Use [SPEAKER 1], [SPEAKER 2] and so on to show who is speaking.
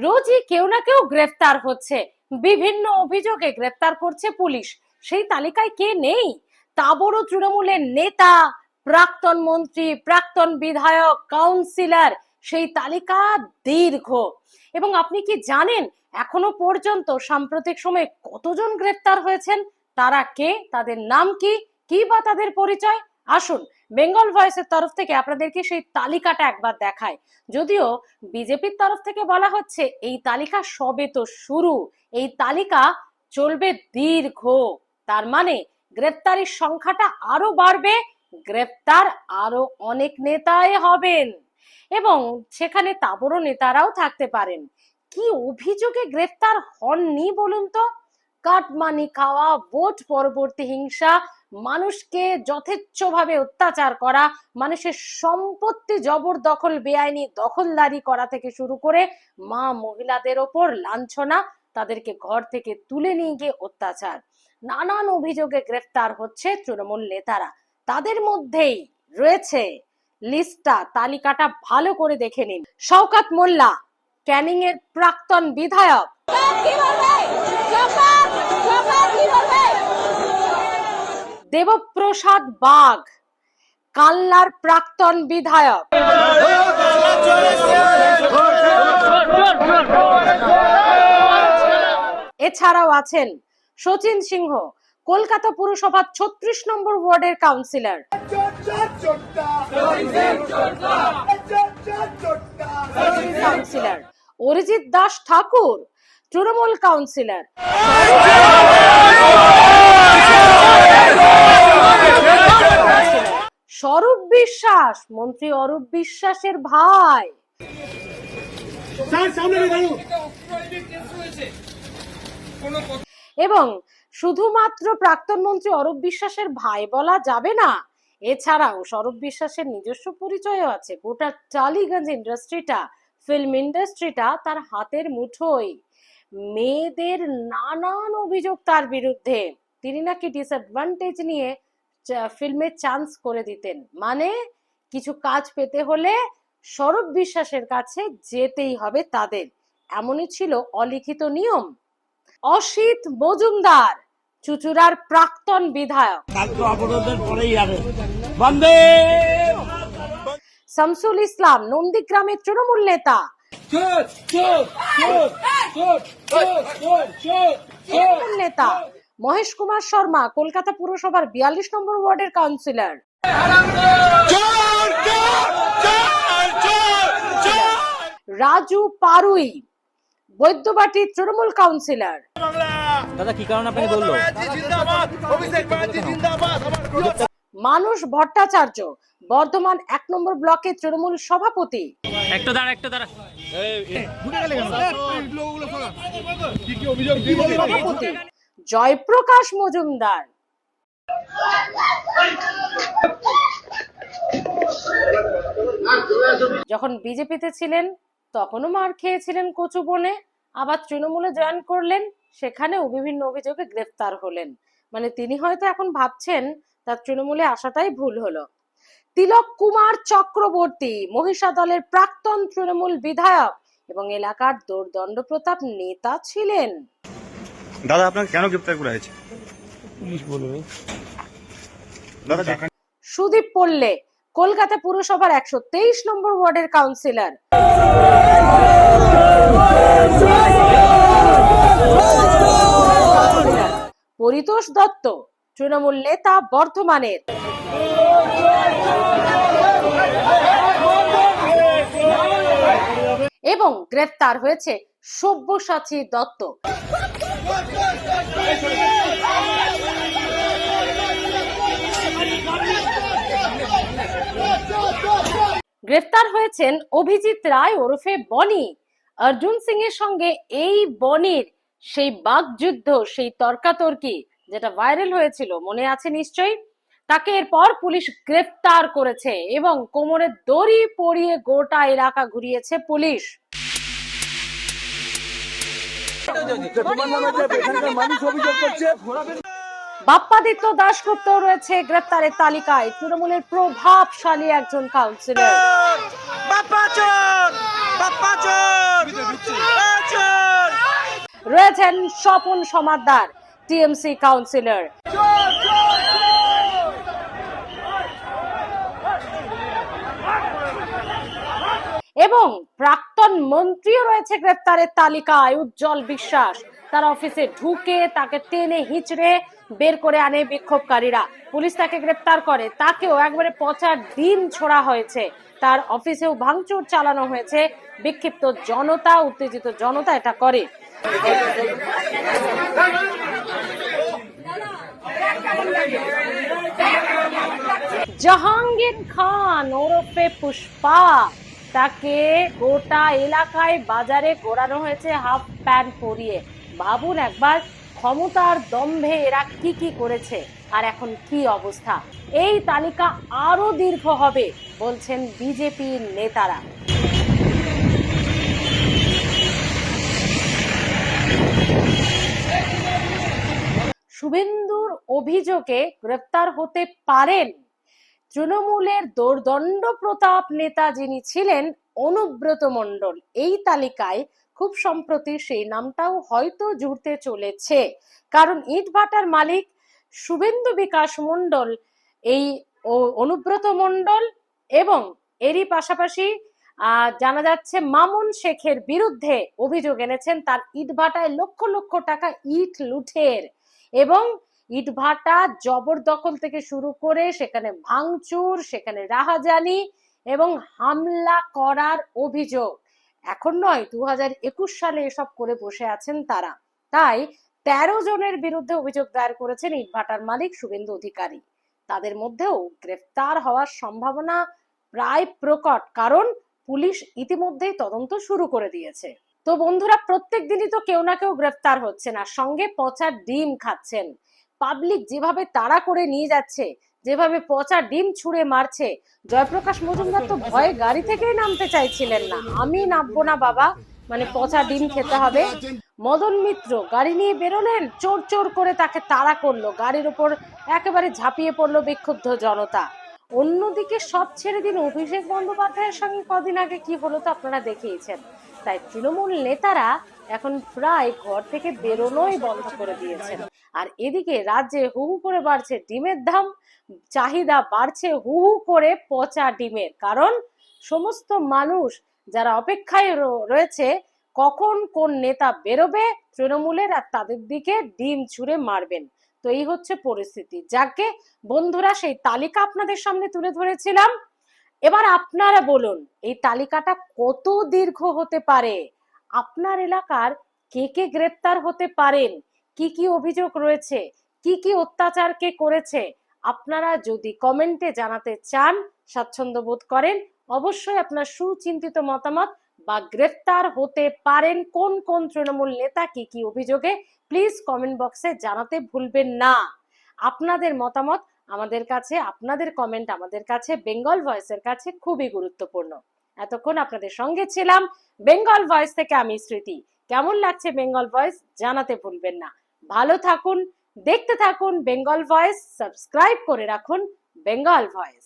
[SPEAKER 1] রোজই কেউ না কেউ গ্রেফতার হচ্ছে, বিভিন্ন অভিযোগে গ্রেফতার করছে পুলিশ। সেই তালিকায় কে নেই? তা বড় তৃণমূলের নেতা, প্রাক্তন মন্ত্রী, প্রাক্তন বিধায়ক, কাউন্সিলর, সেই তালিকা দীর্ঘ। এবং আপনি কি জানেন এখনো পর্যন্ত সাম্প্রতিক সময়ে কতজন গ্রেফতার হয়েছেন? তারা কে? তাদের নাম কি? কি বা তাদের পরিচয়? আসুন বেঙ্গল ভয়েসের তরফ থেকে আপনাদেরকে সেই তালিকাটা একবার দেখায়। যদিও বিজেপির তরফ থেকে বলা হচ্ছে এই তালিকা সবে তো শুরু, এই তালিকা চলবে দীর্ঘ। তার মানে গ্রেফতারির সংখ্যাটা আরো বাড়বে, গ্রেফতার আরো অনেক নেতাই হবেন এবং সেখানে তাবড় নেতারাও থাকতে পারেন। কি অভিযোগে গ্রেফতার হননি বলুন তো? কাটমানি খাওয়া, ভোট পরবর্তী হিংসা, মানুষকে যথেচ্ছভাবে অত্যাচার করা, মানুষের সম্পত্তি জবরদখল, বেআইনি দখলদারি করা থেকে শুরু করে মা মহিলাদের ওপর লাঞ্ছনা, তাদেরকে ঘর থেকে তুলে নিয়ে গিয়ে অত্যাচার, নানান অভিযোগে গ্রেফতার হচ্ছে তৃণমূল নেতারা। তাদের মধ্যেই রয়েছে লিস্টটা, তালিকাটা ভালো করে দেখে নিন। শওকত মোল্লা, ক্যানিং এর প্রাক্তন বিধায়ক। দেবপ্রসাদ বাগ, কাল্লার প্রাক্তন বিধায়ক। এছাড়াও আছেন শচীন সিংহ, কলকাতা পুরসভার 36 নম্বর ওয়ার্ডের কাউন্সিলর। অরিজিৎ দাস ঠাকুর, তৃণমূল কাউন্সিলর। স্বরূপ বিশ্বাস, মন্ত্রী অরূপ বিশ্বাসের ভাই। এবং শুধুমাত্র প্রাক্তন মন্ত্রী অরূপ বিশ্বাসের ভাই বলা যাবে না, এছাড়াও স্বরূপ বিশ্বাসের নিজস্ব পরিচয়ও আছে। গোটা টালিগঞ্জ ইন্ডাস্ট্রিটা, ফিল্ম ইন্ডাস্ট্রিটা তার হাতের মুঠোয়। মেয়েদের নানান অভিযোগ তার বিরুদ্ধে। তিনি নাকি ডিসঅ্যাডভান্টেজ নিয়ে ফিল্মে চান্স করে দিতেন, মানে কিছু কাজ পেতে হলে স্বরূপ বিশ্বাসের কাছে যেতেই হবে তাদের, এমনই ছিল অলিখিত নিয়ম। অসিত মজুমদার, চুচুড়ার প্রাক্তন বিধায়ক। শামসুল ইসলাম, নন্দীগ্রামের তৃণমূল নেতা। নেতা মহেশ কুমার শর্মা, কলকাতা পুরসভার 42 নম্বর ওয়ার্ডের কাউন্সিলর। রাজু পারুই, বৈদ্যবাটি তৃণমূল কাউন্সিলর।
[SPEAKER 2] দাদা কি কারণে আপনাকে বললো?
[SPEAKER 1] মানুষ ভট্টাচার্য, বর্ধমান 1 নম্বর ব্লকের তৃণমূল সভাপতি। জয়প্রকাশ মজুমদার, যখন বিজেপিতে ছিলেন তখনও মার খেয়েছিলেন কচু বনে, আবার তৃণমূলে জয়েন করলেন, সেখানেও বিভিন্ন অভিযোগে গ্রেফতার হলেন। মানে তিনি হয়তো এখন ভাবছেন তার তৃণমূলে আসাটাই ভুল হলো। তিলক কুমার চক্রবর্তী, মহিষা দলের প্রাক্তন তৃণমূল বিধায়ক এবং এলাকার দোর্দণ্ড প্রতাপ নেতা ছিলেন।
[SPEAKER 3] দাদা আপনাকে কেন গ্রেফতার করা হয়েছে?
[SPEAKER 2] পুলিশ বলবে।
[SPEAKER 1] সুদীপ পল্লে, কলকাতা পুরসভার 123 নম্বর ওয়ার্ডের কাউন্সিলর। পরিতোষ দত্ত, তৃণমূল নেতা, বর্ধমানের। এবং গ্রেফতার হয়েছে সব্যসাচী দত্ত। গ্রেফতার হয়েছেন অভিজিৎ রায় ওরফে বনি। অর্জুন সিং এর সঙ্গে এই বনির সেই বাকযুদ্ধ, সেই তর্কাতর্কি যেটা ভাইরাল হয়েছিল মনে আছে নিশ্চয়ই। তাকে এরপর পুলিশ গ্রেফতার করেছে এবং কোমরে দড়ি পরিয়ে গোটা এলাকা ঘুরিয়েছে পুলিশ। বাপ্পাদিত্য দাশগুপ্ত রয়েছে গ্রেফতারের তালিকায়, তৃণমূলের প্রভাবশালী একজন কাউন্সিলর। হয়েছেন স্বপন সমাদ্দার, টিএমসি কাউন্সিলর। এবং প্রাক্তন মন্ত্রীও রয়েছে গ্রেফতারের তালিকায়। উজ্জ্বল বিশ্বাস, তার অফিসে ঢুকে তাকে টেনে হিচড়ে বের করে আনে বিক্ষোভকারীরা। পুলিশ তাকে গ্রেফতার করে, তাকেও একবারে পচা ডিম ছোড়া হয়েছে। তার অফিসেও ভাঙচুর চালানো হয়েছে। বিক্ষিপ্ত জনতা, উত্তেজিত জনতা এটা করে। জাহাঙ্গীর খান ওরফে পুষ্পা, তাকে গোটা এলাকায় বাজারে ঘোরানো হয়েছে হাফ প্যান্ট পরিয়ে। ভাবুন একবার, ক্ষমতার দম্ভে এরা কি কি করেছে আর এখন কি অবস্থা। এই তালিকা আরো দীর্ঘ হবে বলছেন বিজেপির নেতারা। শুভেন্দুর অভিযোগে গ্রেফতার হতে পারেন তৃণমূলের দোর্দণ্ড প্রতাপ নেতা যিনি ছিলেন অনুব্রত মণ্ডল। এই তালিকায় খুব সম্প্রতি সেই নামটাও হয়তো জুড়তে চলেছে, কারণ ইটভাটার মালিক শুভেন্দু বিকাশ মণ্ডল, এই অনুব্রত মণ্ডল এবং এরই পাশাপাশি জানা যাচ্ছে মামুন শেখের বিরুদ্ধে অভিযোগ এনেছেন তার ইটভাটায় লক্ষ লক্ষ টাকা ইট লুঠের এবং ইটভাটা জবরদখল থেকে শুরু করে সেখানে ভাঙচুর, সেখানে রাহাজানি এবং হামলা করার অভিযোগ। এখন নয়, 2021 সালে এসব করে বসে আছেন তারা। তাই 13 জনের বিরুদ্ধে অভিযোগ দায়ের করেছেন ইটভাটার মালিক শুভেন্দু অধিকারী। তাদের মধ্যেও গ্রেফতার হওয়ার সম্ভাবনা প্রায় প্রকট, কারণ পুলিশ ইতিমধ্যেই তদন্ত শুরু করে দিয়েছে। তো বন্ধুরা, প্রত্যেক দিনই তো কেউ না কেউ গ্রেফতার হচ্ছে, না সঙ্গে পচা ডিম খাচ্ছেন। পাবলিক যেভাবে তাড়া করে নিয়ে যাচ্ছে, যেভাবে পচা ডিম ছুঁড়ে মারছে, জয়প্রকাশ মজুমদার তো ভয়ে গাড়ি থেকেই নামতে চাইছিলেন না। আমি নামবো না বাবা, মানে পচা ডিম খেতে হবে। মদন মিত্র গাড়ি নিয়ে বেরোলেন, চোর চোর করে তাকে তাড়া করলো, গাড়ির উপর একেবারে ঝাঁপিয়ে পড়লো বিক্ষুব্ধ জনতা। অন্যদিকে সব ছেড়ে দিন, অভিষেক বন্দ্যোপাধ্যায়ের সঙ্গে কদিন আগে কি হলো তো আপনারা দেখিয়েছেন। তাই তৃণমূল নেতারা এখন প্রায় ঘর থেকে বেরোনোই বন্ধ করে দিয়েছেন। আর এদিকে রাজ্যে হু হু করে বাড়ছে ডিমের দাম, চাহিদা বাড়ছে হু হু করে পচা ডিমের, কারণ সমস্ত মানুষ যারা অপেক্ষায় রয়েছে কখন কোন নেতা বেরোবে তৃণমূলের আর তাদের দিকে ডিম ছুঁড়ে মারবেন। তো এই হচ্ছে পরিস্থিতি। যাকে বন্ধুরা, সেই তালিকা আপনাদের সামনে তুলে ধরেছিলাম। এবার আপনারা বলুন, এই তালিকাটা কত দীর্ঘ হতে পারে? আপনার এলাকার কে কে গ্রেপ্তার হতে পারেন? কি কি অভিযোগ রয়েছে? কি কি অত্যাচার কে করেছে? আপনারা যদি কমেন্টে জানাতে চান, স্বাচ্ছন্দ্য বোধ করেন, অবশ্যই আপনার সুচিন্তিত মতামত বা গ্রেফতার হতে পারেন কোন কোন তৃণমূল নেতা কি কি অভিযোগে, প্লিজ কমেন্ট বক্সে জানাতে ভুলবেন না। আপনাদের মতামত আমাদের কাছে, আপনাদের কমেন্ট আমাদের কাছে বেঙ্গল ভয়েসের কাছে খুবই গুরুত্বপূর্ণ। এতক্ষণ আপনাদের সঙ্গে ছিলাম বেঙ্গল ভয়েস থেকে আমি স্মৃতি। কেমন লাগছে বেঙ্গল ভয়েস জানাতে ভুলবেন না। ভালো থাকুন, দেখতে থাকুন বেঙ্গল ভয়েস, সাবস্ক্রাইব করে রাখুন বেঙ্গল ভয়েস।